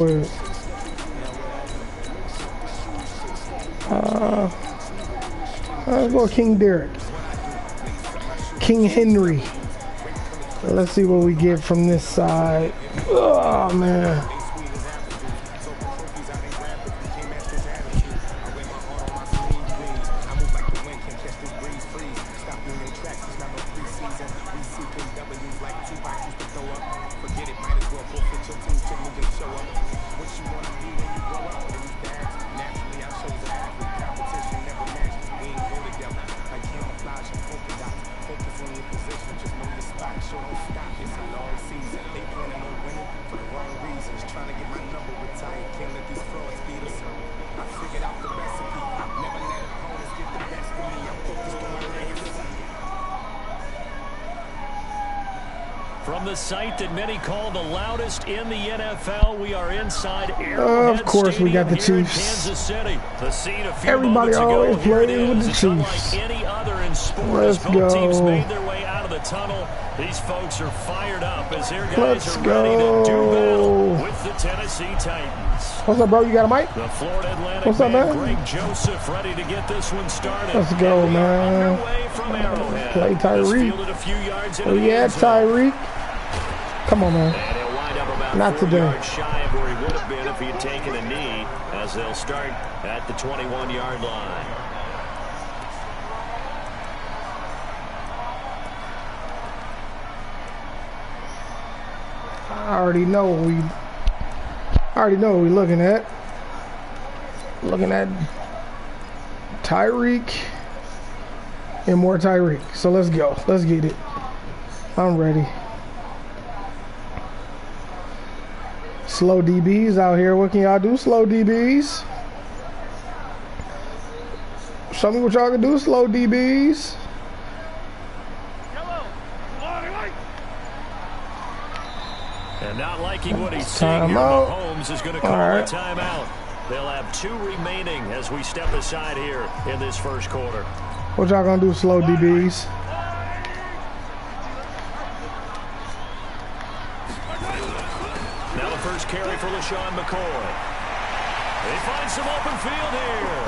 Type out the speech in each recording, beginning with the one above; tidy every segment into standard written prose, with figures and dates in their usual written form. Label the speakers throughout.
Speaker 1: Let's go King Derek. King Henry. Let's see what we get from this side. Oh, man.
Speaker 2: From the site that many call the loudest in the NFL, we are inside Arrowhead
Speaker 1: Of course, we got the Chiefs.
Speaker 2: Kansas City. The scene a few
Speaker 1: Everybody always playing with the Chiefs.
Speaker 2: Like any other in sport.
Speaker 1: Let's
Speaker 2: both
Speaker 1: go.
Speaker 2: Teams made their way out of the tunnel. These folks are fired up as their guys
Speaker 1: Let's
Speaker 2: are
Speaker 1: go.
Speaker 2: ready to do battle with the Tennessee Titans.
Speaker 1: What's up, bro? You got a mic?
Speaker 2: The Florida Atlantic
Speaker 1: What's up, man?
Speaker 2: Greg Joseph ready to get this one started.
Speaker 1: Let's go, man.
Speaker 2: From Arrowhead.
Speaker 1: Play Tyreek. Oh, yeah, Tyreek. Come on, man.
Speaker 2: And he'll wind up about
Speaker 1: Not
Speaker 2: 4
Speaker 1: today.
Speaker 2: yards shy of where he would have been if he had taken a knee, as they'll start at the 21-yard line.
Speaker 1: I already know what we're looking at. Looking at Tyreek and more Tyreek. So let's go. Let's get it. I'm ready. Slow DBs out here. What can y'all do? Slow DBs. Show me what y'all can do. Slow DBs.
Speaker 2: And not liking what he's seeing here, Mahomes is going to call a timeout. They'll have 2 remaining as we step aside here in this first quarter.
Speaker 1: What y'all gonna do, slow DBs?
Speaker 2: Now the first carry for LaShawn McCoy. They find some open field here.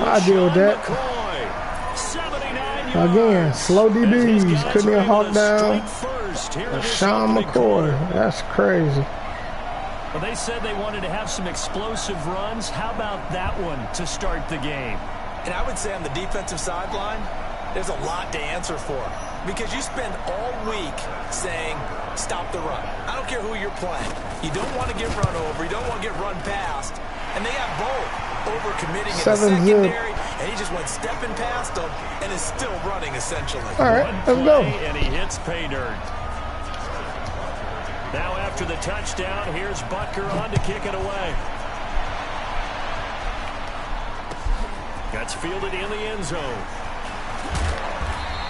Speaker 1: I deal with that. Again, slow DBs. Couldn't even hawk down Sean McCoy. That's crazy.
Speaker 2: Well, they said they wanted to have some explosive runs. How about that one to start the game?
Speaker 3: And I would say on the defensive sideline, there's a lot to answer for. Because you spend all week saying, stop the run. I don't care who you're playing. You don't want to get run over. You don't want to get run past. And they have both. Overcommitting in the secondary. And he just went stepping past them and is still running, essentially.
Speaker 1: All right, let's go.
Speaker 2: And he hits pay dirt. Now after the touchdown, here's Butker on to kick it away. Gets fielded in the end zone.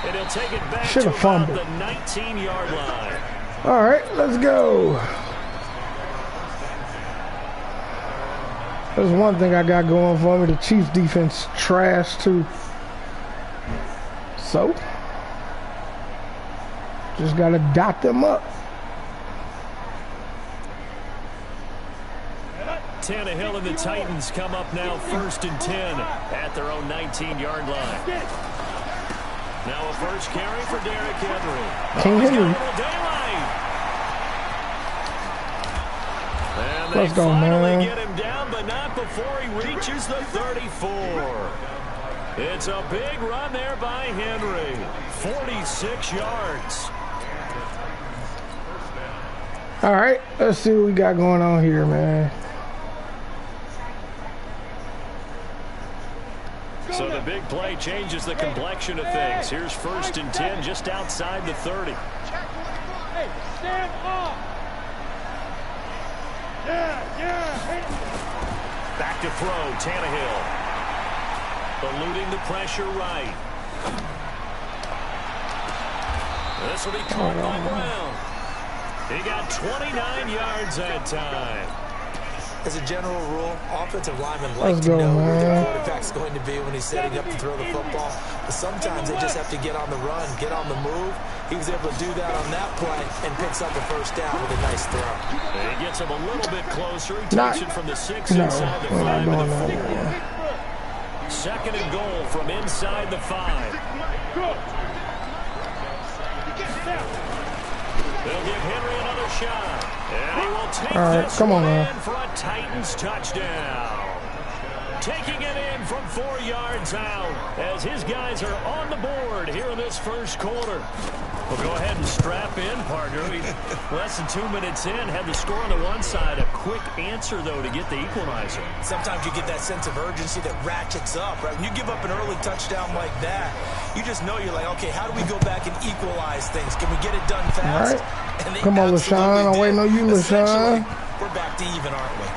Speaker 2: And he'll take it back to about the 19-yard line.
Speaker 1: All right, let's go. There's one thing I got going for me. The Chiefs defense trash too. So, just got to dot them up.
Speaker 2: Tannehill and the Titans come up now 1st and 10 at their own 19-yard line. Now a first carry for Derrick Henry.
Speaker 1: King Henry.
Speaker 2: And they finally get him down, but not before he reaches the 34. It's a big run there by Henry. 46 yards.
Speaker 1: All right, let's see what we got going on here, man.
Speaker 2: So the big play changes the complexion of things. Here's 1st and 10 just outside the 30.
Speaker 4: Hey, stand up.
Speaker 2: Back to throw, Tannehill. Eluding the pressure right. This will be caught by Brown. He got 29 yards that time.
Speaker 3: As a general rule, offensive linemen like to know where their quarterback's going to be when he's setting up to throw the football. But sometimes they just have to get on the run, get on the move. He was able to do that on that play and picks up a first down with a nice throw.
Speaker 2: And he gets him a little bit closer. He takes it from the 6 inside the 5 and the 4. Second and goal from inside the 5. They'll give Henry another shot. And he will take this one in for a Titans touchdown. Taking it in from 4 yards out as his guys are on the board here in this first quarter. We'll go ahead and strap in, partner. Less than 2 minutes in, had the score on the one side. A quick answer, though, to get the equalizer.
Speaker 3: Sometimes you get that sense of urgency that ratchets up, right? When you give up an early touchdown like that, you just know you're like, okay, how do we go back and equalize things? Can we get it done fast?
Speaker 1: Right. Come on, LaShawn. I'm waiting on you, LaShawn.
Speaker 3: We're back to even, aren't we?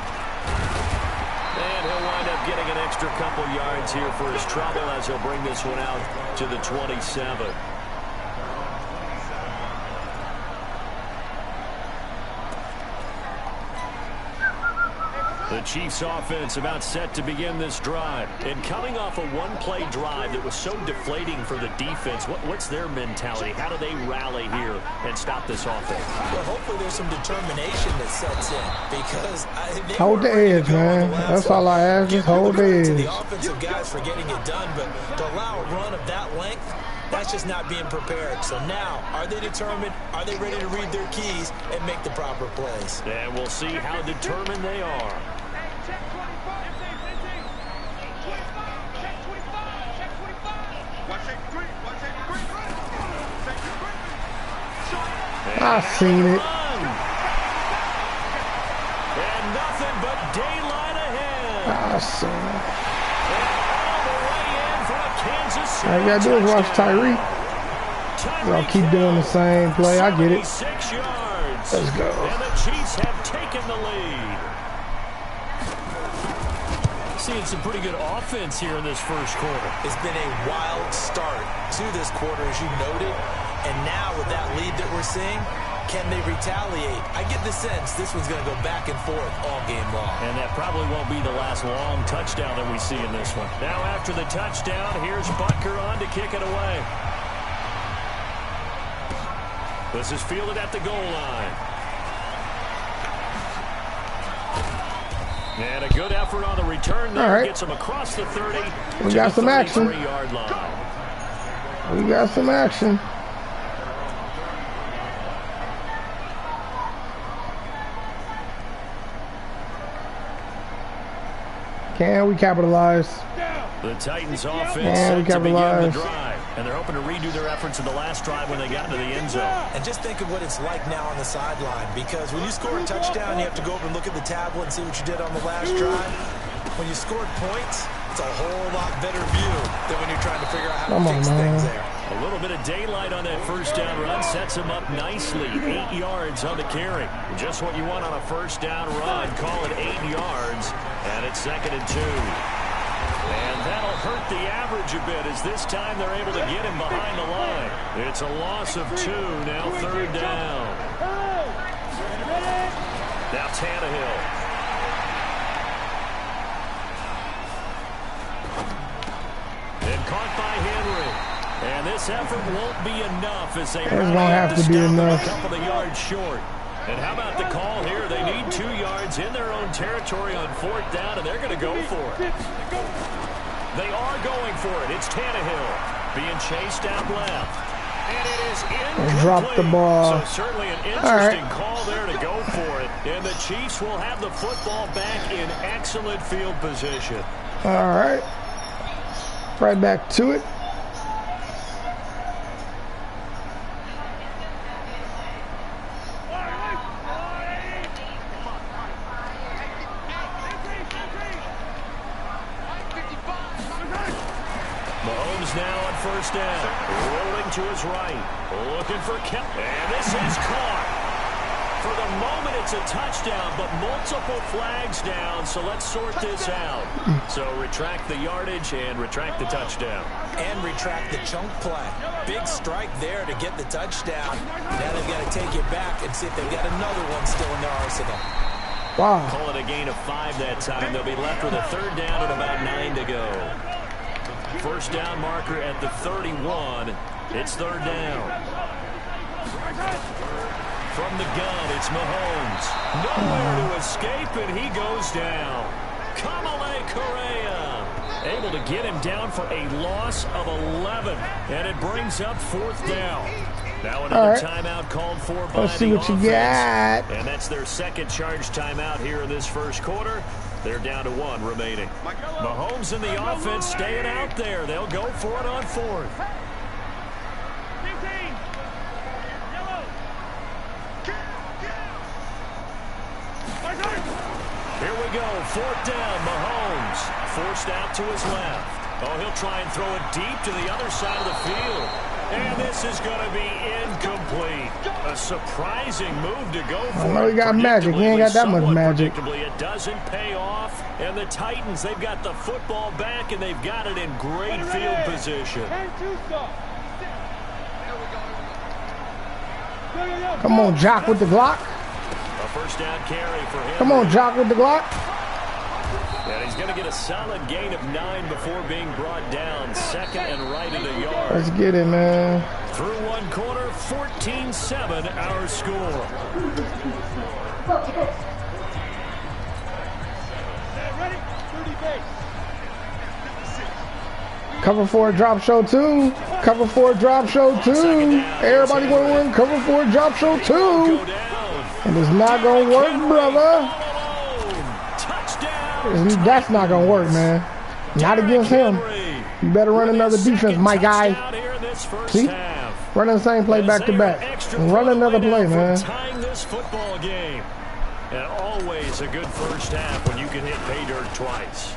Speaker 2: And he'll wind up getting an extra couple yards here for his trouble as he'll bring this one out to the 27. The Chiefs offense about set to begin this drive. And coming off a one-play drive that was so deflating for the defense, what's their mentality? How do they rally here and stop this offense?
Speaker 3: Well, hopefully there's some determination that sets in because they
Speaker 1: hold the edge, man. That's all I ask. Just hold the edge.
Speaker 3: The offensive guys for getting it done, but to allow a run of that length, that's just not being prepared. So now, are they determined? Are they ready to read their keys and make the proper plays?
Speaker 2: And we'll see how determined they are.
Speaker 1: I seen it.
Speaker 2: And nothing but daylight ahead.
Speaker 1: I seen it.
Speaker 2: And all the way in for a Kansas City
Speaker 1: all you gotta do is watch Tyree. Y'all keep doing the same play. I get it.
Speaker 2: 6 yards.
Speaker 1: Let's go.
Speaker 2: And the Chiefs have taken the lead. Seeing some pretty good offense here in this first quarter.
Speaker 3: It's been a wild start to this quarter, as you noted. And now with that lead that we're seeing, can they retaliate? I get the sense this one's going to go back and forth all game long.
Speaker 2: And that probably won't be the last long touchdown that we see in this one. Now after the touchdown, here's Butker on to kick it away. This is fielded at the goal line. And a good effort on the return there.
Speaker 1: Right.
Speaker 2: Gets him across the 30.
Speaker 1: We got some action.
Speaker 2: Yard line.
Speaker 1: We got some action. Can we capitalize?
Speaker 2: The Titans offense
Speaker 1: set
Speaker 2: to begin the drive. And they're hoping to redo their efforts in the last drive when they got into the end zone.
Speaker 3: And just think of what it's like now on the sideline, because when you score a touchdown, you have to go over and look at the tablet and see what you did on the last drive. When you scored points, it's a whole lot better view than when you're trying to figure out how to fix things there.
Speaker 2: A little bit of daylight on that first down run sets him up nicely. 8 yards on the carry. Just what you want on a first down run. Call it 8 yards. And it's 2nd and 2. And that'll hurt the average a bit as this time they're able to get him behind the line. It's a loss of 2. Now 3rd down. Now Tannehill. And caught by Henry. And this effort won't be enough as they
Speaker 1: gonna have to be enough.
Speaker 2: A couple of yards short. And how about the call here? They need 2 yards in their own territory on 4th down, and they're going to go for it. They are going for it. It's Tannehill being chased out left. And it is incomplete.
Speaker 1: Drop the ball.
Speaker 2: So certainly an interesting call there to go for it. And the Chiefs will have the football back in excellent field position.
Speaker 1: All right. Right back to it.
Speaker 2: Now on 1st down, rolling to his right, looking for Kemp, and this is caught. For the moment, it's a touchdown, but multiple flags down, so let's sort this out. So retract the yardage and retract the touchdown.
Speaker 3: And retract the chunk play. Big strike there to get the touchdown. Now they've got to take it back and see if they've got another one still in their arsenal.
Speaker 1: Wow.
Speaker 2: Call it a gain of 5 that time. They'll be left with a 3rd down and about 9 to go. First down marker at the 31. It's 3rd down. From the gun, it's Mahomes. Nowhere to escape, and he goes down. Correa able to get him down for a loss of 11, and it brings up 4th down. Now another timeout called for by the offense.
Speaker 1: Let's see what you got.
Speaker 2: And that's their 2nd charge timeout here in this first quarter. They're down to 1 remaining. Mahomes and the offense staying out there. They'll go for it on 4th. Here we go, 4th down, Mahomes. Forced out to his left. Oh, he'll try and throw it deep to the other side of the field. And this is going to be incomplete. A surprising move to go for.
Speaker 1: I know he got magic. He ain't got that much magic.
Speaker 2: It doesn't pay off. And the Titans, they've got the football back, and they've got it in great field position.
Speaker 1: Come on, Jock with the Glock.
Speaker 2: A first down carry for him.
Speaker 1: Come on, Jock with the Glock.
Speaker 2: And he's going to get a solid gain of 9 before being brought down. 2nd and right in the yard.
Speaker 1: Let's get it, man.
Speaker 2: Through 1 quarter, 14-7 our score.
Speaker 1: Cover 4 drop show 2. Cover 4 drop show 2. Everybody going to win cover 4 drop show 2. And it's not going to work, brother. That's not going to work, man. Not against him. You better run another defense, my guy. See? Running the same play back to back. Run another play, man.
Speaker 2: Tying this football game. And always a good first half when you can hit pay dirt twice.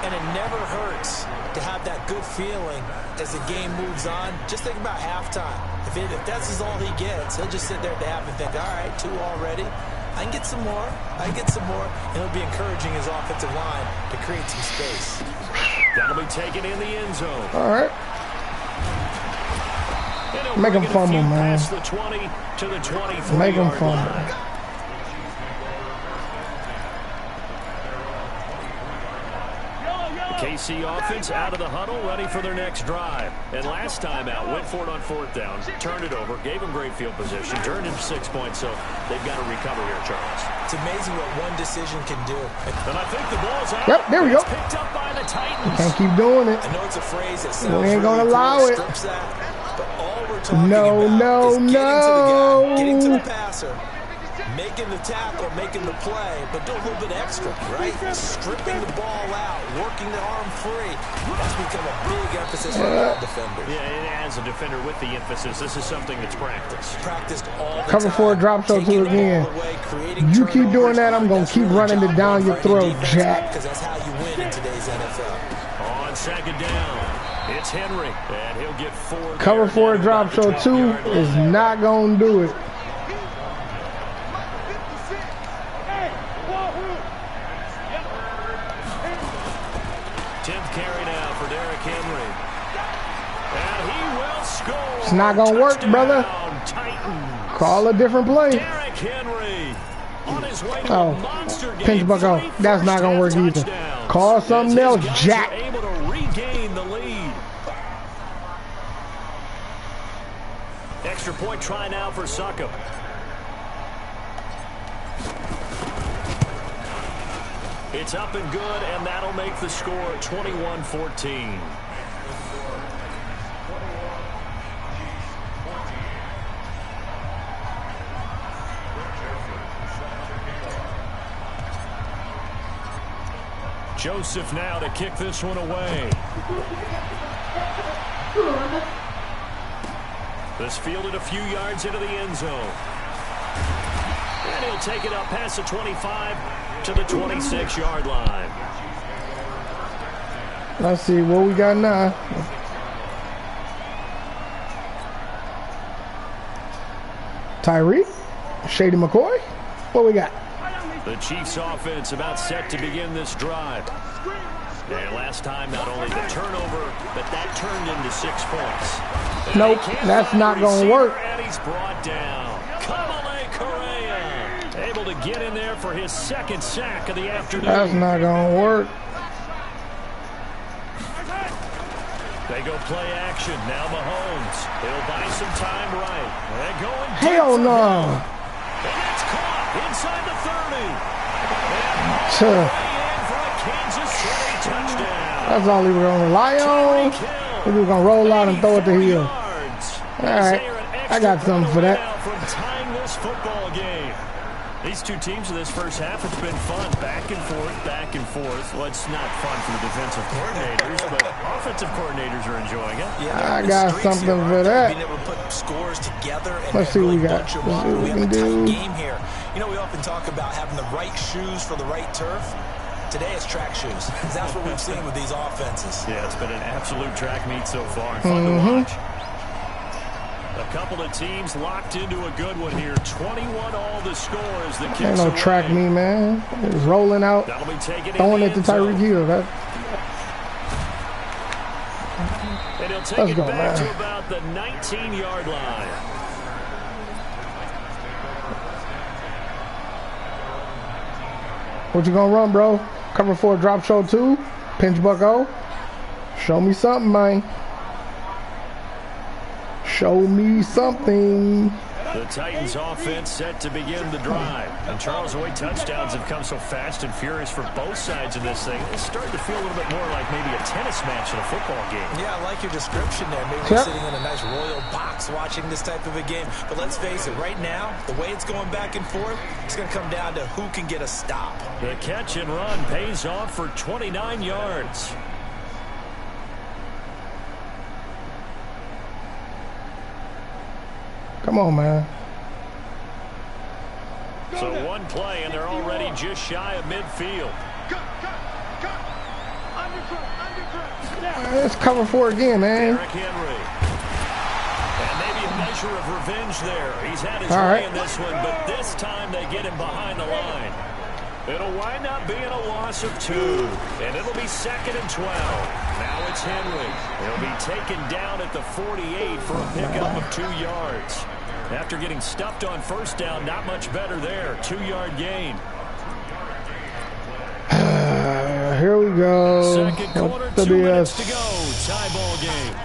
Speaker 3: And it never hurts to have that good feeling as the game moves on. Just think about halftime. If that's all he gets, he'll just sit there at the half and think, all right, 2 already. I can get some more. I can get some more. And he'll be encouraging his offensive line to create some space.
Speaker 2: That'll be taken in the end zone.
Speaker 1: All right. Make him fumble, man.
Speaker 2: The 20 to the 23
Speaker 1: Make him fumble.
Speaker 2: KC offense out of the huddle, ready for their next drive. And last time out, went for it on 4th down, turned it over, gave them great field position, turned into 6 points, so they've got to recover here, Charles.
Speaker 3: It's amazing what one decision can do.
Speaker 2: And I think the ball's out.
Speaker 1: Yep, there we go.
Speaker 2: Picked up by the Titans.
Speaker 1: Can't keep doing it.
Speaker 3: I know it's a phrase that sounds
Speaker 1: we ain't
Speaker 3: really
Speaker 1: gonna allow it.
Speaker 3: That, but all we're talking
Speaker 1: No,
Speaker 3: about is getting to the passer, making the tackle, making the play, but do a little bit extra, right? Stripping the ball out, working the arm free. That's become a big emphasis for all defenders.
Speaker 2: Yeah, and as a defender with the emphasis, this is something that's practiced.
Speaker 3: Practiced all the
Speaker 1: Cover
Speaker 3: time.
Speaker 1: 4 drop show 2 again. You keep doing that, I'm going to keep running it down your throat, Jack.
Speaker 3: Because that's how you win in today's NFL.
Speaker 2: On 2nd down, it's Henry, and he'll get 4.
Speaker 1: Cover 4 drop show 2 is not going to do it. It's not going to work, brother. Call a different play. Oh, pinch bucko. That's not going to work either. Call something else, Jack.
Speaker 2: Able to regain the lead. Extra point try now for Succop. It's up and good, and that'll make the score 21-14. Joseph now to kick this one away. This fielded a few yards into the end zone. And he'll take it up past the 25 to the 26-yard line.
Speaker 1: Let's see what we got now. Tyreek, Shady McCoy, what we got?
Speaker 2: The Chiefs offense about set to begin this drive. And last time, not only the turnover, but that turned into 6 points.
Speaker 1: Nope, that's not going to work.
Speaker 2: And he's brought down. Correa able to get in there for his second sack of the afternoon.
Speaker 1: That's not going to work.
Speaker 2: They go play action. Now Mahomes. He'll buy some time right. They're going
Speaker 1: hell no.
Speaker 2: And it's caught inside the 30.
Speaker 1: Sure.
Speaker 2: For a Kansas City touchdown.
Speaker 1: That's all he was going to rely on. He was going to roll out and throw it to Hill. All right. I got something for that.
Speaker 2: From tying this football game. These two teams in this first half, it's been fun. Back and forth, back and forth. Well, it's not fun for the defensive coordinators, but offensive coordinators are enjoying it.
Speaker 1: I got something for that.
Speaker 3: Being able to put scores together and
Speaker 1: Let's see what we got.
Speaker 3: We have a tight game here. You know, we often talk about having the right shoes for the right turf. Today it's track shoes. That's what we've seen with these offenses.
Speaker 2: Yeah, it's been an absolute track meet so far. Fun to watch. A couple of teams locked into a good one here. 21 all the scores. The
Speaker 1: ain't no track me, man. It's rolling out, throwing it to Tyreek Hill.
Speaker 2: And he'll take it back to about the 19-yard line.
Speaker 1: What you gonna run, bro? Cover 4, drop show 2, pinch bucko. Show me something, man. Show me something.
Speaker 2: The Titans offense set to begin the drive. And Charles, the way touchdowns have come so fast and furious for both sides of this thing, it's starting to feel a little bit more like maybe a tennis match in a football game.
Speaker 3: Yeah, I like your description there. Maybe we're sitting in a nice royal box watching this type of a game. But let's face it, right now, the way it's going back and forth, it's going to come down to who can get a stop.
Speaker 2: The catch and run pays off for 29 yards.
Speaker 1: Come on, man.
Speaker 2: So one play, and they're already just shy of midfield.
Speaker 1: Let's cover 4 again, man.
Speaker 2: Derrick Henry. And maybe a measure of revenge there. He's had his way in this one, but this time they get him behind the line. It'll wind up being a loss of 2, and it'll be 2nd and 12. Now it's Henry. He'll be taken down at the 48 for a pickup of 2 yards. After getting stuffed on first down, not much better there. 2-yard gain.
Speaker 1: Here we go.
Speaker 2: Second quarter, 2 minutes to go. Tie ball game.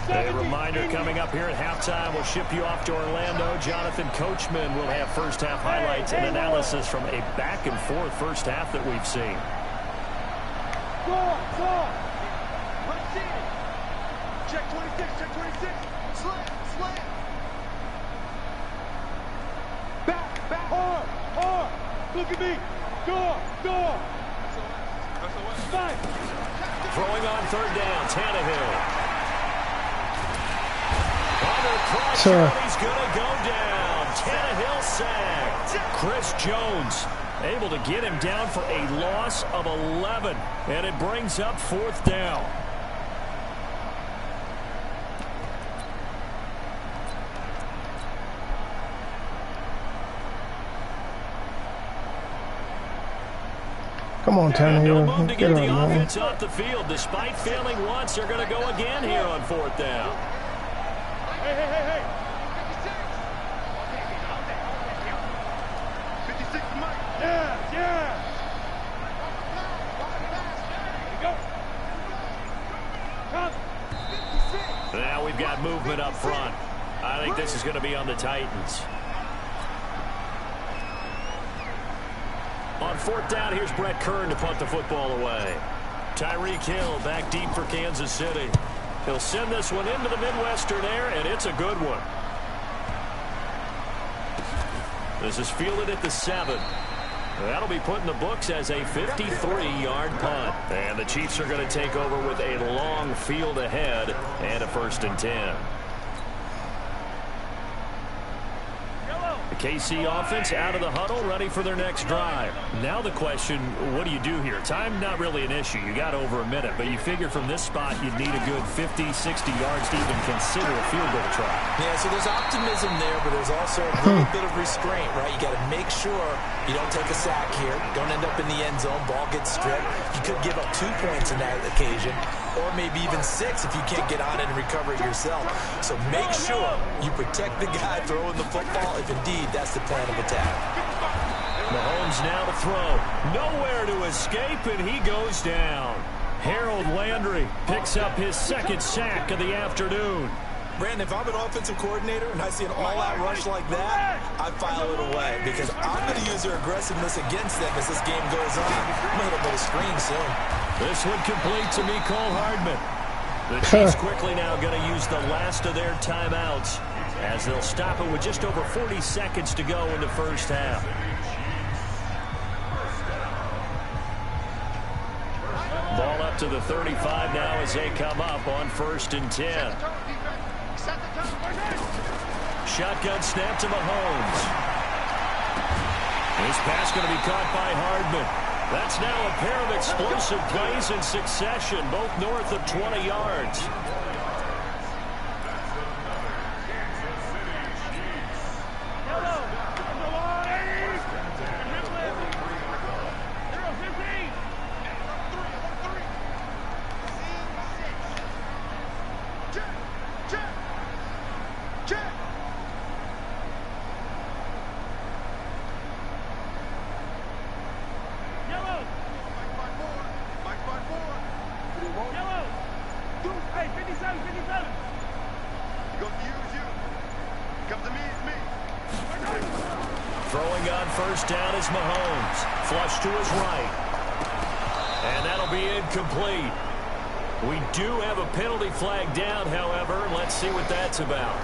Speaker 2: A reminder coming up here at halftime. We'll ship you off to Orlando. Jonathan Coachman will have first half highlights and analysis from a back and forth first half that we've seen.
Speaker 4: Let's see it. Check 26, check 26. Slant. Back, hard. Look at me. Door. Fight.
Speaker 2: Throwing on third down, Tannehill. He's going to go down. Tannehill sacked. Chris Jones able to get him down for a loss of 11. And it brings up 4th down.
Speaker 1: Come on, Tannehill.
Speaker 2: No move to
Speaker 1: Get
Speaker 2: get
Speaker 1: up,
Speaker 2: the
Speaker 1: man.
Speaker 2: offense off the field. Despite failing once, they're going to go again here on 4th down.
Speaker 4: Hey. 56 Mike. Yeah.
Speaker 2: Now we've got movement up front. I think this is going to be on the Titans. On 4th down, here's Brett Kern to punt the football away. Tyreek Hill back deep for Kansas City. He'll send this one into the Midwestern air, and it's a good one. This is fielded at the 7. That'll be put in the books as a 53-yard punt. And the Chiefs are going to take over with a long field ahead and a 1st and 10. The KC offense out of the huddle, ready for their next drive. Now the question, what do you do here? Time, not really an issue. You got over a minute, but you figure from this spot you'd need a good 50, 60 yards to even consider a field goal try.
Speaker 3: Yeah, so there's optimism there, but there's also a little bit of restraint, right? You got to make sure you don't take a sack here. Don't end up in the end zone. Ball gets stripped. You could give up 2 points in that occasion, or maybe even 6 if you can't get on it and recover it yourself. So make sure you protect the guy throwing the football if indeed that's the plan of attack.
Speaker 2: Mahomes now to throw. Nowhere to escape, and he goes down. Harold Landry picks up his 2nd sack of the afternoon.
Speaker 3: Brandon, if I'm an offensive coordinator and I see an all-out rush like that, I file it away because I'm going to use their aggressiveness against them as this game goes on. I'm going to hit them with a screen soon.
Speaker 2: This one complete to Mecole Hardman. The Chiefs quickly now going to use the last of their timeouts as they'll stop it with just over 40 seconds to go in the first half. Ball up to the 35 now as they come up on 1st and 10. Shotgun snap to Mahomes. This pass going to be caught by Hardman. That's now a pair of explosive plays in succession, both north of 20 yards. Throwing on 1st down is Mahomes. Flush to his right. And that'll be incomplete. We do have a penalty flag down, however. Let's see what that's about.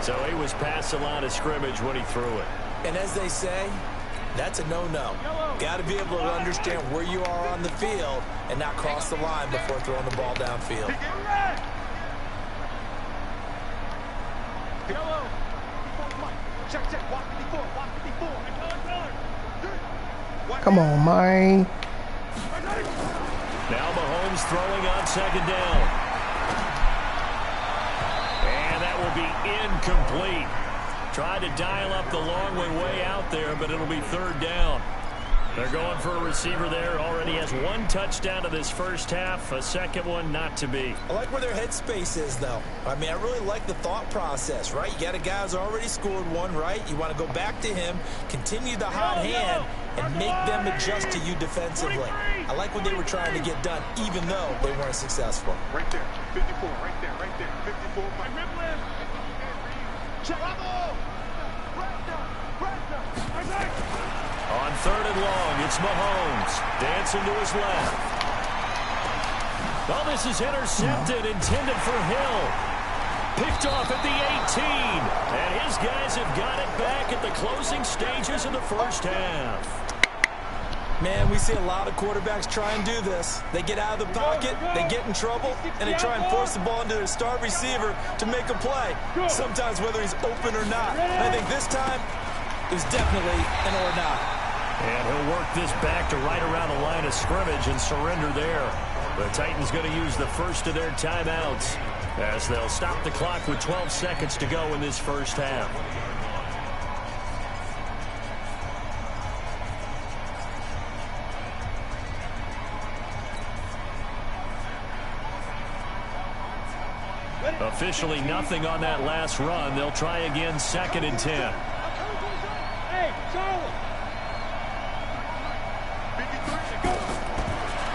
Speaker 2: So he was past the line of scrimmage when he threw it.
Speaker 3: And as they say, that's a no-no. Got to be able to understand where you are on the field and not cross the line before throwing the ball downfield.
Speaker 1: Come on, man.
Speaker 2: Now Mahomes throwing on 2nd down. And that will be incomplete. Tried to dial up the long way out there, but it'll be 3rd down. They're going for a receiver there. Already has 1 touchdown to this first half. A 2nd one not to be.
Speaker 3: I like where their headspace is, though. I mean, I really like the thought process, right? You got a guy who's already scored 1, right? You want to go back to him, continue the hot hand, and make them adjust to you defensively. I like what they were trying to get done, even though they weren't successful.
Speaker 4: Right there, 54, right there, 54. My rib lift. Bravo!
Speaker 2: On 3rd and long, it's Mahomes. Dancing to his left. Well, this is intercepted, intended for Hill. Picked off at the 18. And his guys have got it back at the closing stages of the first half.
Speaker 3: Man, we see a lot of quarterbacks try and do this. They get out of the pocket, they get in trouble, and they try and force the ball into their star receiver to make a play, sometimes whether he's open or not. And I think this time, it was definitely an or not.
Speaker 2: And he'll work this back to right around the line of scrimmage and surrender there. The Titans going to use the first of their timeouts as they'll stop the clock with 12 seconds to go in this first half. Officially nothing on that last run. They'll try again 2nd and 10.
Speaker 4: Hey, Charlie.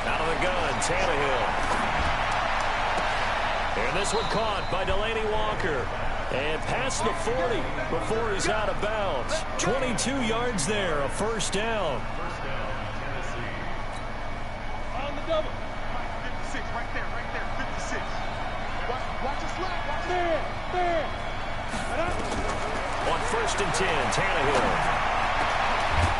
Speaker 2: Out of the gun, Tannehill. And this one caught by Delaney Walker. And past the 40 before he's out of bounds. 22 yards there, a 1st down.
Speaker 4: On the double. 56, right there, 56. Watch the slap, watch there.
Speaker 2: On 1st and 10, Tannehill.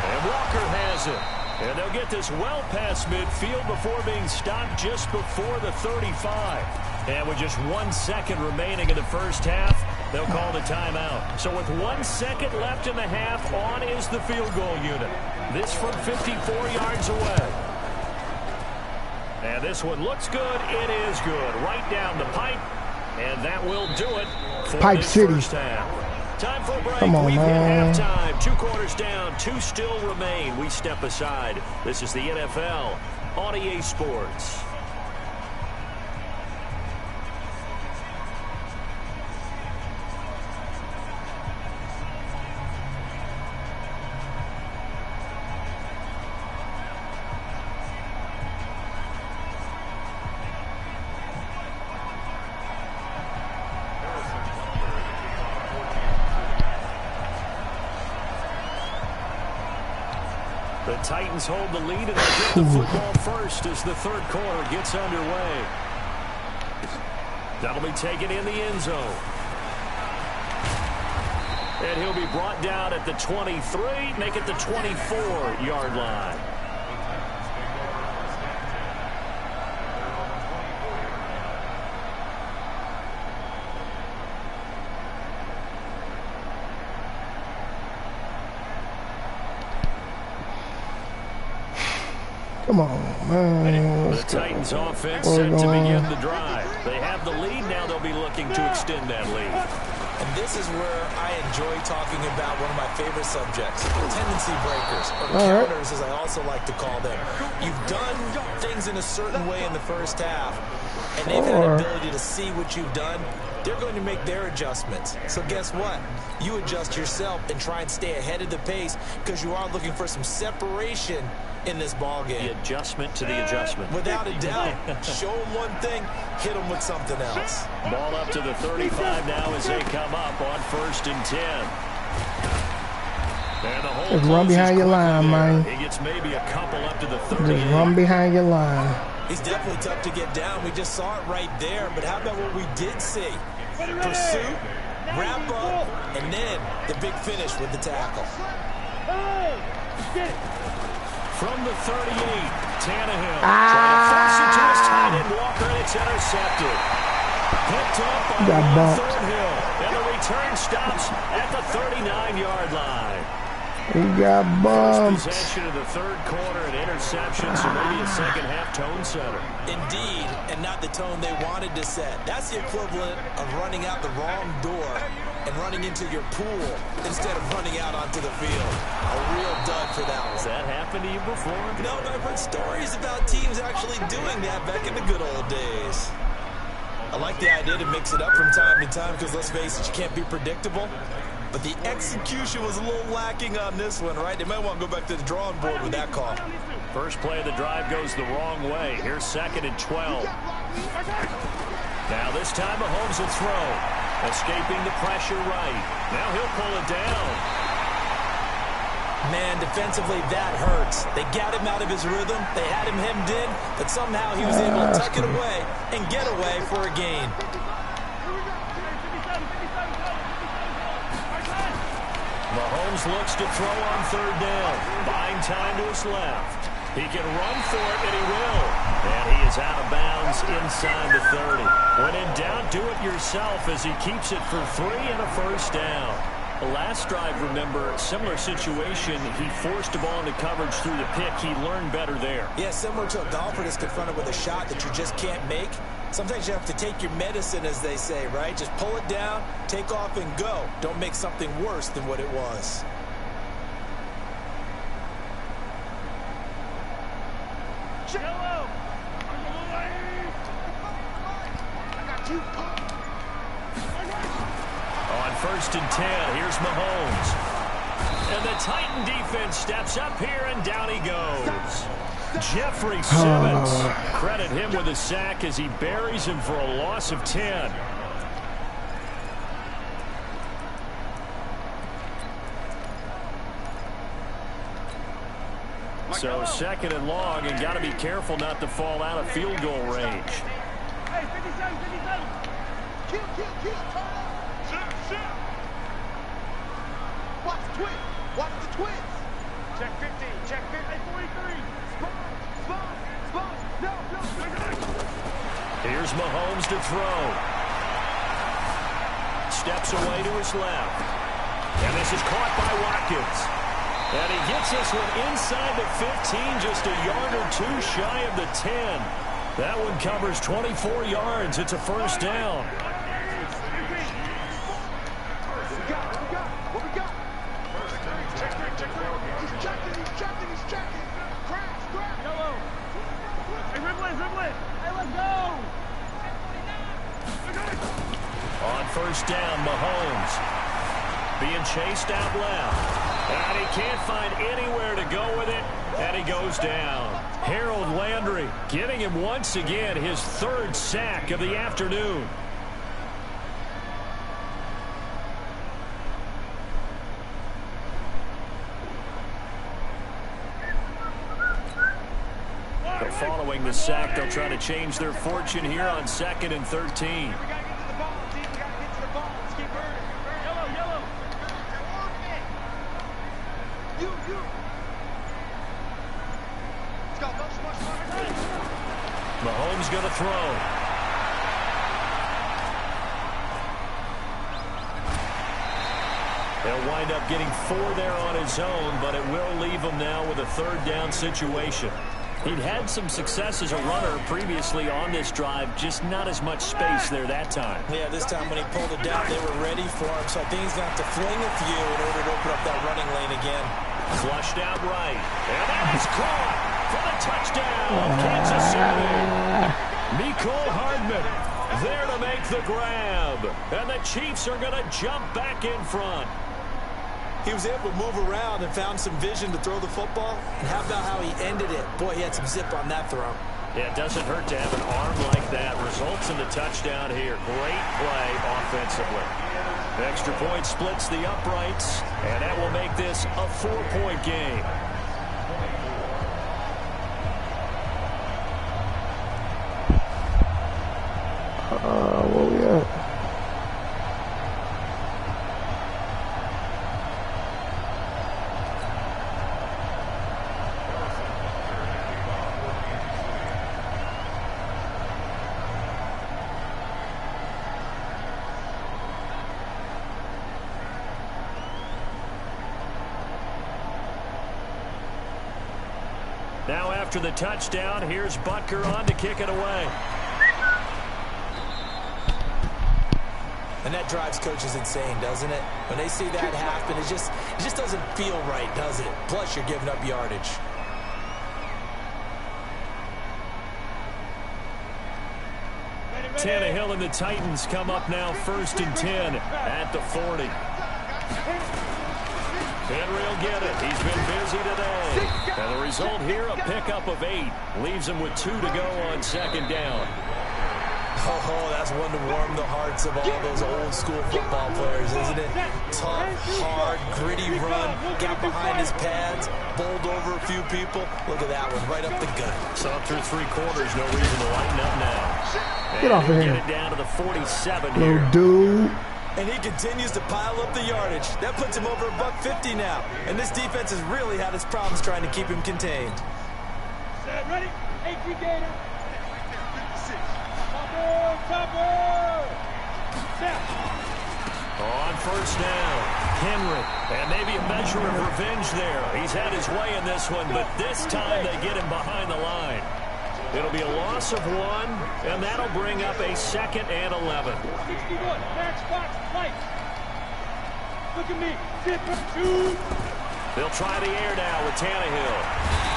Speaker 2: And Walker has it. And they'll get this well past midfield before being stopped just before the 35. And with just 1 second remaining in the first half, They'll call the timeout. So with 1 second left in the half, on is the field goal unit. This from 54 yards away. And this one looks good. It is good. Right down the pipe. And that will do it for
Speaker 1: Pipe City.
Speaker 2: First half. Time for a break.
Speaker 1: Come on,
Speaker 2: We've
Speaker 1: man.
Speaker 2: hit halftime. 2 quarters down. 2 still remain. We step aside. This is the NFL on EA Sports. The Titans hold the lead and they get the football first as the third quarter gets underway. That'll be taken in the end zone. And he'll be brought down at the 23, make it the 24-yard line.
Speaker 1: Come on, man.
Speaker 2: The Titans offense set to begin the drive. They have the lead. Now they'll be looking to extend that lead.
Speaker 3: And this is where I enjoy talking about one of my favorite subjects, tendency breakers, or counters, as I also like to call them. You've done things in a certain way in the first half, and they've had an ability to see what you've done. They're going to make their adjustments. So guess what? You adjust yourself and try and stay ahead of the pace because you are looking for some separation in this ball game.
Speaker 2: The adjustment to the adjustment.
Speaker 3: Without a doubt. Show them one thing, hit them with something else.
Speaker 2: Ball up to the 35 now as they come up on 1st and 10. And the whole
Speaker 1: just run behind your line, man.
Speaker 2: He gets maybe a couple up to the 38.
Speaker 1: Just run behind your line.
Speaker 3: He's definitely tough to get down. We just saw it right there. But how about what we did see? Pursuit, wrap up, and then the big finish with the tackle.
Speaker 2: From the 38, Tannehill trying to force it to his tight end Walker, and it's intercepted. Picked up on Thornhill, and the return stops at the 39-yard line.
Speaker 1: He got bumped.
Speaker 2: First possession of the third quarter, an interception, so maybe a second-half tone setter.
Speaker 3: Indeed, and not the tone they wanted to set. That's the equivalent of running out the wrong door and running into your pool instead of running out onto the field. A real dud for that one.
Speaker 2: Has that happened to you before?
Speaker 3: No, but I've heard stories about teams actually doing that back in the good old days. I like the idea to mix it up from time to time because, let's face it, you can't be predictable. But the execution was a little lacking on this one, right? They might want to go back to the drawing board with that call.
Speaker 2: First play of the drive goes the wrong way. Here's 2nd and 12. Now this time Mahomes will throw. Escaping the pressure right. Now he'll pull it down.
Speaker 3: Man, defensively, that hurts. They got him out of his rhythm. They had him hemmed in, but somehow he was able to tuck it away and get away for a gain.
Speaker 2: Mahomes looks to throw on 3rd down. Buying time to his left. He can run for it, and he will. And he is out of bounds inside the 30. When in doubt, do it yourself as he keeps it for 3 and a first down. The last drive, remember, similar situation. He forced the ball into coverage through the pick. He learned better there.
Speaker 3: Yeah, similar to a golfer that's confronted with a shot that you just can't make. Sometimes you have to take your medicine, as they say, right? Just pull it down, take off, and go. Don't make something worse than what it was.
Speaker 2: On 1st and 10, here's Mahomes. And the Titan defense steps up here, and down he goes. Jeffrey Simmons. Credit him with a sack as he buries him for a loss of 10. So 2nd and long, and got to be careful not to fall out of field goal range.
Speaker 4: Hey, 57, 57. Kill. Shit. Watch the twins. Watch the twins. Check 15. Check 15. 43. Spot. No.
Speaker 2: Here's Mahomes to throw. steps away to his left. And this is caught by Watkins. And he gets this one inside the 15, just a yard or two shy of the 10. That one covers 24 yards. It's a first down. On first down, Mahomes being chased out left. And he can't find anywhere to go with it, and he goes down. Harold Landry getting him once again his third sack of the afternoon. But following the sack, they'll try to change their fortune here on 2nd and 13. Mahomes going to throw. He'll wind up getting 4 there on his own, but it will leave him now with a third down situation. He'd had some success as a runner previously on this drive, just not as much space there that time.
Speaker 3: Yeah, this time when he pulled it down, they were ready for him, so I think he's going to have to fling a few in order to open up that running lane again.
Speaker 2: Flushed out right, and that is caught for the touchdown, Kansas City. Mecole Hardman there to make the grab, and the Chiefs are going to jump back in front.
Speaker 3: He was able to move around and found some vision to throw the football. And how about how he ended it? Boy, he had some zip on that throw.
Speaker 2: Yeah, it doesn't hurt to have an arm like that. Results in the touchdown here. Great play offensively. The extra point splits the uprights, and that will make this a 4-point game.
Speaker 1: Where we at?
Speaker 2: Now after the touchdown, here's Butker on to kick it away.
Speaker 3: And that drives coaches insane, doesn't it? When they see that happen, it just doesn't feel right, does it? Plus, you're giving up yardage.
Speaker 2: Tannehill and the Titans come up now 1st and 10 at the 40. Henry will get it. He's been busy today. And the result here, a pickup of 8. Leaves him with 2 to go on 2nd down.
Speaker 3: Oh, that's one to warm the hearts of all those old school football players, isn't it? Tough, hard, gritty run, got behind his pads, bowled over a few people. Look at that one, right up the gut.
Speaker 2: So through 3 quarters, no reason to lighten up now.
Speaker 1: Get off of here.
Speaker 2: Get it down to the 47
Speaker 1: Little
Speaker 2: here.
Speaker 1: dude.
Speaker 3: And he continues to pile up the yardage. That puts him over $150 now. And this defense has really had its problems trying to keep him contained.
Speaker 4: Set, ready? HG Gator.
Speaker 2: On first down, Henry, and maybe a measure of revenge there. He's had his way in this one, but this time they get him behind the line. It'll be a loss of 1, and that'll bring up a 2nd and 11.
Speaker 4: 61, max box, right. Look at me, sit for 2.
Speaker 2: They'll try the air now with Tannehill.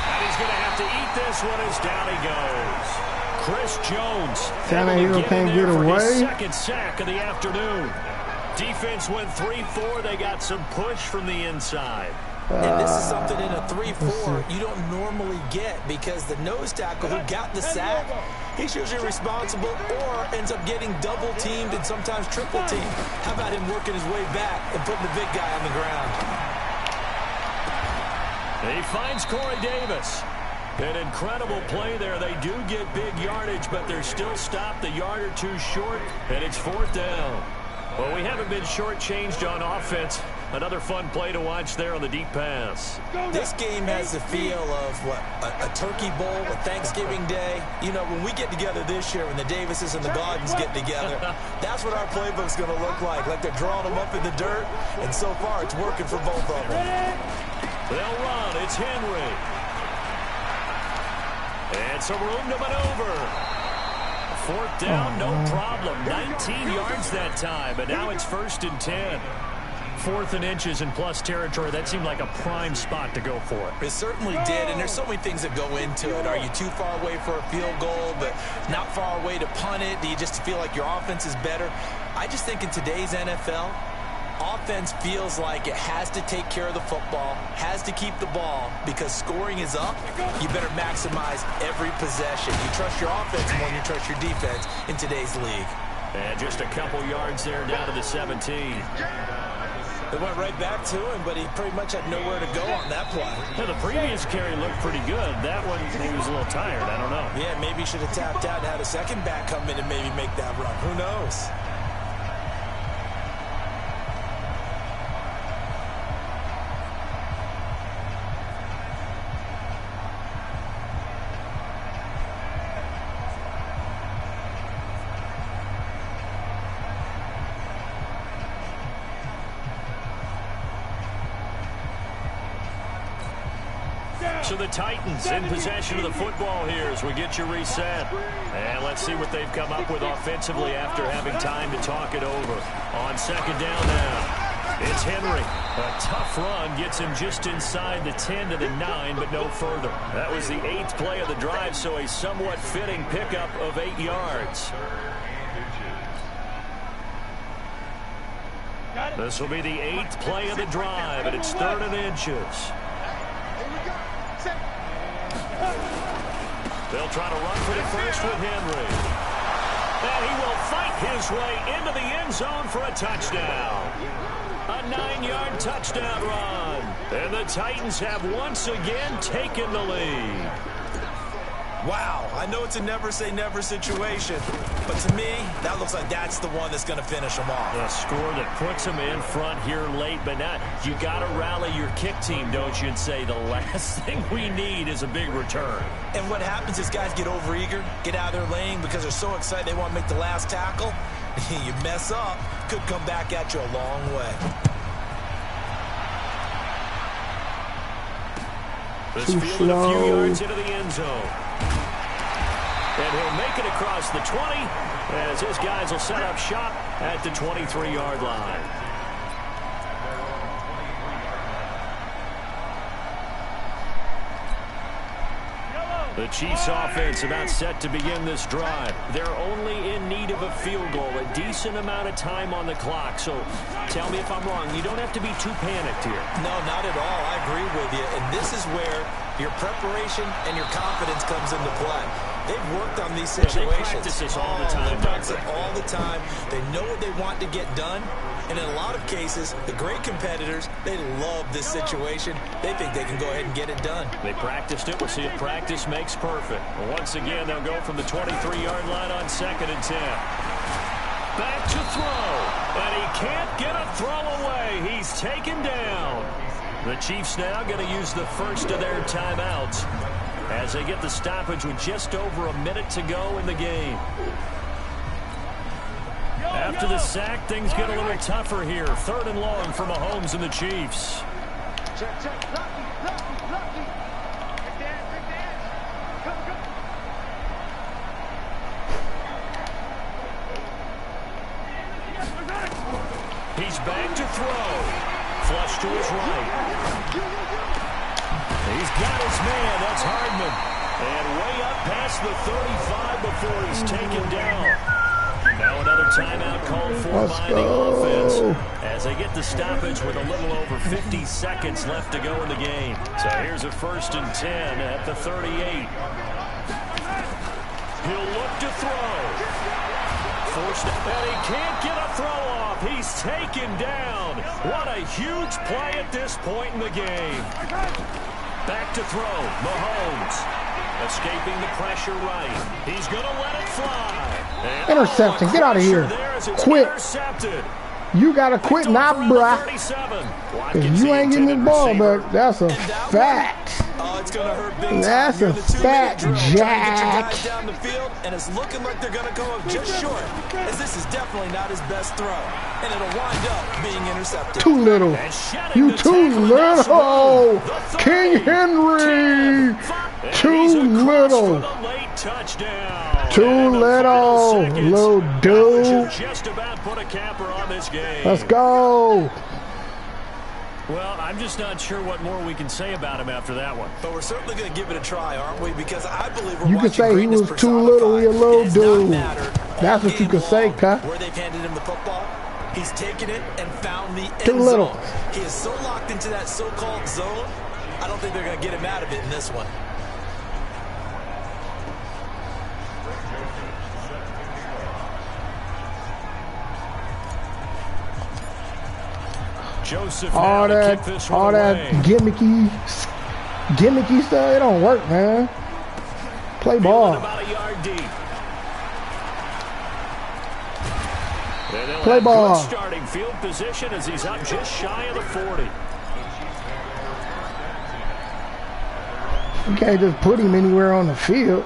Speaker 2: And he's going to have to eat this one as down he goes. Chris Jones.
Speaker 1: Tannehill can't get away.
Speaker 2: His 2nd sack of the afternoon. Defense went 3-4. They got some push from the inside.
Speaker 3: And this is something in a 3-4 you don't normally get because the nose tackle who got the sack, he's usually responsible or ends up getting double teamed and sometimes triple teamed. How about him working his way back and putting the big guy on the ground?
Speaker 2: He finds Corey Davis. An incredible play there. They do get big yardage, but they're still stopped a yard or 2 short, and it's 4th down. Well, we haven't been shortchanged on offense. Another fun play to watch there on the deep pass.
Speaker 3: This game has the feel of, what, a turkey bowl, a Thanksgiving Day. You know, when we get together this year, when the Davises and the Gardens get together, that's what our playbook's going to look like they're drawing them up in the dirt, and so far it's working for both of them.
Speaker 2: They'll run. It's Henry. And some room to maneuver. Fourth down, no problem. 19 yards that time, but now it's 1st and 10. 4th and inches in plus territory. That seemed like a prime spot to go for it.
Speaker 3: It certainly did, and there's so many things that go into it. Are you too far away for a field goal, but not far away to punt it? Do you just feel like your offense is better? I just think in today's NFL, offense feels like it has to take care of the football, has to keep the ball, because scoring is up. You better maximize every possession. You trust your offense more than you trust your defense in today's league.
Speaker 2: And just a couple yards there down to the 17.
Speaker 3: They went right back to him, but he pretty much had nowhere to go on that play.
Speaker 2: Yeah, the previous carry looked pretty good. That one, he was a little tired. I don't know.
Speaker 3: Yeah, maybe he should have tapped out and had a second back come in and maybe make that run. Who knows?
Speaker 2: So the Titans in possession of the football here as we get you reset. And let's see what they've come up with offensively after having time to talk it over. On 2nd down now, it's Henry. A tough run gets him just inside the 10 to the 9, but no further. That was the 8th play of the drive, so a somewhat fitting pickup of 8 yards. This will be the 8th play of the drive, and it's 3rd and inches. They'll try to run for the first with Henry. And he will fight his way into the end zone for a touchdown. A 9-yard touchdown run. And the Titans have once again taken the lead.
Speaker 3: Wow, I know it's a never-say-never situation, but to me, that looks like that's the one that's going to finish them off.
Speaker 2: A score that puts them in front here late, but not. You got to rally your kick team, don't you, and say the last thing we need is a big return.
Speaker 3: And what happens is guys get overeager, get out of their lane because they're so excited they want to make the last tackle. You mess up, could come back at you a long way.
Speaker 2: This field a few yards into the end zone. And he'll make it across the 20 as his guys will set up shop at the 23-yard line. The Chiefs offense about set to begin this drive. They're only in need of a field goal, a decent amount of time on the clock. So tell me if I'm wrong. You don't have to be too panicked here.
Speaker 3: No, not at all. I agree with you. And this is where your preparation and your confidence comes into play. They've worked on these situations.
Speaker 2: They practice this all the time.
Speaker 3: They practice it all the time. They know what they want to get done. And in a lot of cases, the great competitors, they love this situation. They think they can go ahead and get it done.
Speaker 2: They practiced it. We'll see if practice makes perfect. Once again, they'll go from the 23-yard line on 2nd and 10. Back to throw. And he can't get a throw away. He's taken down. The Chiefs now going to use the first of their timeouts as they get the stoppage with just over a minute to go in the game. After the sack, things get a little tougher here. 3rd and long for Mahomes and the Chiefs.
Speaker 4: Check, check. Lucky. Big dad. Go.
Speaker 2: He's back to throw. Flush to his right. He's got his man. That's Hardman. And way up past the 35 before he's taken down. Now another timeout called for by the offense as they get the stoppage with a little over 50 seconds left to go in the game. So here's a 1st and 10 at the 38. He'll look to throw. Forced, and he can't get a throw off. He's taken down. What a huge play at this point in the game. Back to throw. Mahomes. Escaping the pressure right. He's going to let it fly. And
Speaker 1: interception. Get out of here. Quick. You gotta quit now, bruh. If you ain't getting this ball back, that's a fact.
Speaker 3: Oh, it's gonna hurt big time.
Speaker 1: That's a fact, Jack.
Speaker 3: Down the field, and it's looking like they're gonna come up just short, as this is definitely not his best throw, and it'll wind up being intercepted.
Speaker 1: Too little. You too little. King Henry. Too little. Too little, little dude.
Speaker 2: Just about put a capper on this game.
Speaker 1: Let's go.
Speaker 2: Well, I'm just not sure what more we can say about him after that one.
Speaker 3: But we're certainly going to give it a try, aren't we? Because I believe we're
Speaker 1: you can say he was too little, he a little dude. That's what you can say, Ka.
Speaker 3: Where they've handed him the football, he's taken it and found the end
Speaker 1: too little.
Speaker 3: zone. He is so locked into that so-called zone, I don't think they're going to get him out of it in this one.
Speaker 2: Joseph
Speaker 1: all that gimmicky stuff, it don't work, man. Play ball. Play ball.
Speaker 2: Starting field position as he's up just shy of the 40.
Speaker 1: You can't just put him anywhere on the field.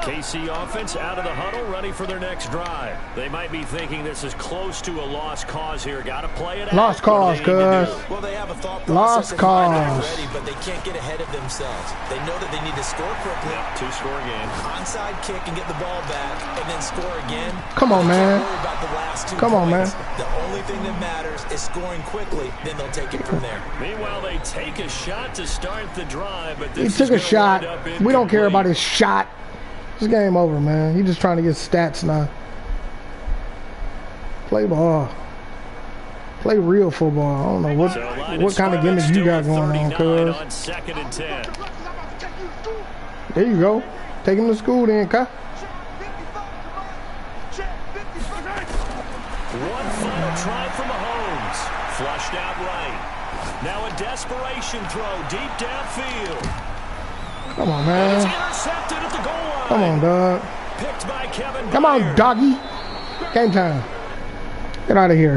Speaker 2: KC offense out of the huddle, ready for their next drive. They might be thinking this is close to a lost cause here. Got to play it out.
Speaker 1: Lost cause, cuz.
Speaker 3: Well, they have a thought
Speaker 1: lost cause.
Speaker 3: Ready, but they can't get ahead of themselves. They know that they need to score quickly.
Speaker 2: Yep, two-score game.
Speaker 3: Onside kick and get the ball back, and then score again.
Speaker 1: Come on, man.
Speaker 3: About the last 2
Speaker 1: Come on, man.
Speaker 3: The only thing that matters is scoring quickly. Then they'll take it from there.
Speaker 2: Meanwhile, they take a shot to start the drive, but
Speaker 1: he took a shot. We don't care about his shot. This game over, man. He just trying to get stats now. Play ball. Play real football. I don't know what kind of gimmicks you got going on, cuz. There you go. Take him to school then, Ka.
Speaker 2: One final try from Mahomes. Flushed out right. Now a desperation throw deep downfield.
Speaker 1: Come on, man.
Speaker 2: Intercepted at the goal line.
Speaker 1: Come on, dog.
Speaker 2: Picked by Kevin
Speaker 1: Come on, doggy. Game time. Get out of here.